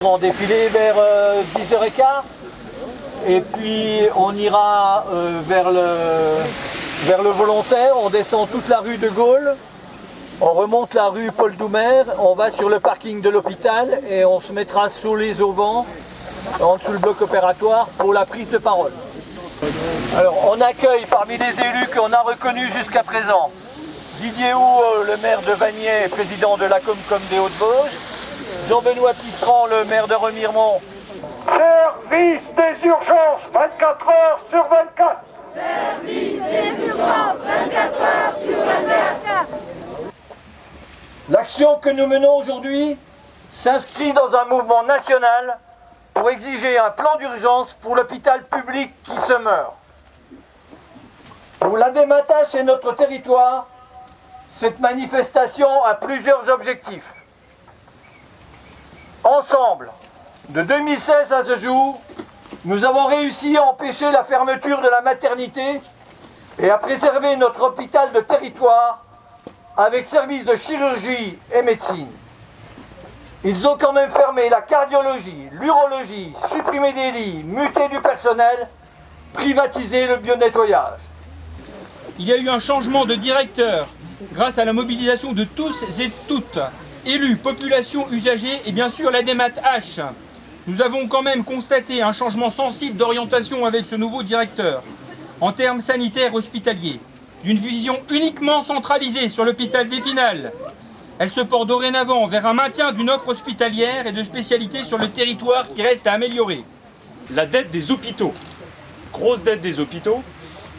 équipements défilés vers 10h15. Et puis on ira vers le volontaire, on descend toute la rue de Gaulle, on remonte la rue Paul Doumer, on va sur le parking de l'hôpital et on se mettra sous les auvents, en dessous le bloc opératoire, pour la prise de parole. Alors on accueille parmi les élus qu'on a reconnus jusqu'à présent Didier Houx, le maire de Vagney, président de la Comcom des Hauts-de-Vosges, Jean-Benoît Tisserand, le maire de Remiremont. Service des urgences, 24 heures sur 24. Service des urgences, 24 heures sur 24. L'action que nous menons aujourd'hui s'inscrit dans un mouvement national pour exiger un plan d'urgence pour l'hôpital public qui se meurt. Pour l'ADEMATH et notre territoire, cette manifestation a plusieurs objectifs. Ensemble, de 2016 à ce jour, nous avons réussi à empêcher la fermeture de la maternité et à préserver notre hôpital de territoire avec services de chirurgie et médecine. Ils ont quand même fermé la cardiologie, l'urologie, supprimé des lits, muté du personnel, privatisé le bionettoyage. Il y a eu un changement de directeur grâce à la mobilisation de tous et toutes, élus, population, usagers et bien sûr l'ADEMATH. Nous avons quand même constaté un changement sensible d'orientation avec ce nouveau directeur, en termes sanitaires hospitaliers, d'une vision uniquement centralisée sur l'hôpital d'Épinal. Elle se porte dorénavant vers un maintien d'une offre hospitalière et de spécialités sur le territoire qui reste à améliorer. La dette des hôpitaux, grosse dette des hôpitaux,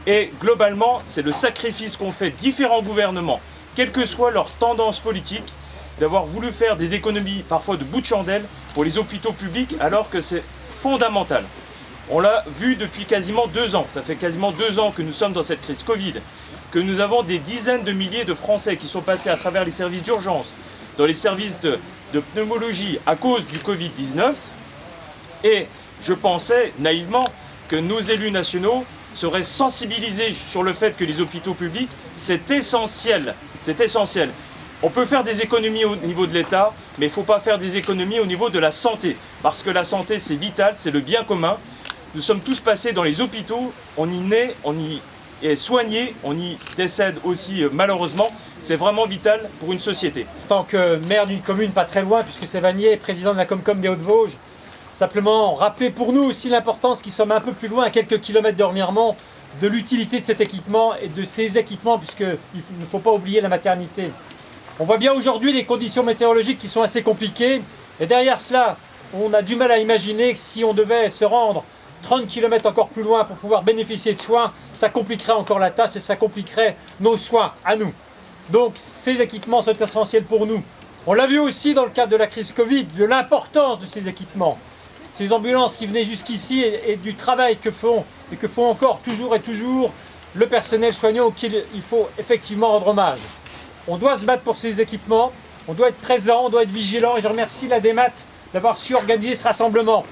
et globalement, c'est le sacrifice qu'ont fait différents gouvernements, quelle que soit leur tendance politique, d'avoir voulu faire des économies parfois de bout de chandelle pour les hôpitaux publics alors que c'est fondamental. On l'a vu depuis quasiment 2 ans, ça fait quasiment 2 ans que nous sommes dans cette crise Covid, que nous avons des dizaines de milliers de Français qui sont passés à travers les services d'urgence, dans les services de pneumologie à cause du Covid-19, et je pensais naïvement que nos élus nationaux seraient sensibilisés sur le fait que les hôpitaux publics, c'est essentiel, c'est essentiel. On peut faire des économies au niveau de l'État, mais il ne faut pas faire des économies au niveau de la santé. Parce que la santé, c'est vital, c'est le bien commun. Nous sommes tous passés dans les hôpitaux, on y naît, on y est soigné, on y décède aussi malheureusement. C'est vraiment vital pour une société. En tant que maire d'une commune pas très loin, puisque c'est Vagney, président de la Comcom des Hauts-de-Vosges, simplement rappeler pour nous aussi l'importance qui sommes un peu plus loin, à quelques kilomètres de Remiremont, de l'utilité de cet équipement et de ces équipements, puisqu'il ne faut pas oublier la maternité. On voit bien aujourd'hui les conditions météorologiques qui sont assez compliquées. Et derrière cela, on a du mal à imaginer que si on devait se rendre 30 km encore plus loin pour pouvoir bénéficier de soins, ça compliquerait encore la tâche et ça compliquerait nos soins à nous. Donc ces équipements sont essentiels pour nous. On l'a vu aussi dans le cadre de la crise Covid, de l'importance de ces équipements. Ces ambulances qui venaient jusqu'ici et du travail que font encore toujours et toujours le personnel soignant auquel il faut effectivement rendre hommage. On doit se battre pour ces équipements, on doit être présent, on doit être vigilant et je remercie l'ADEMATH d'avoir su organiser ce rassemblement.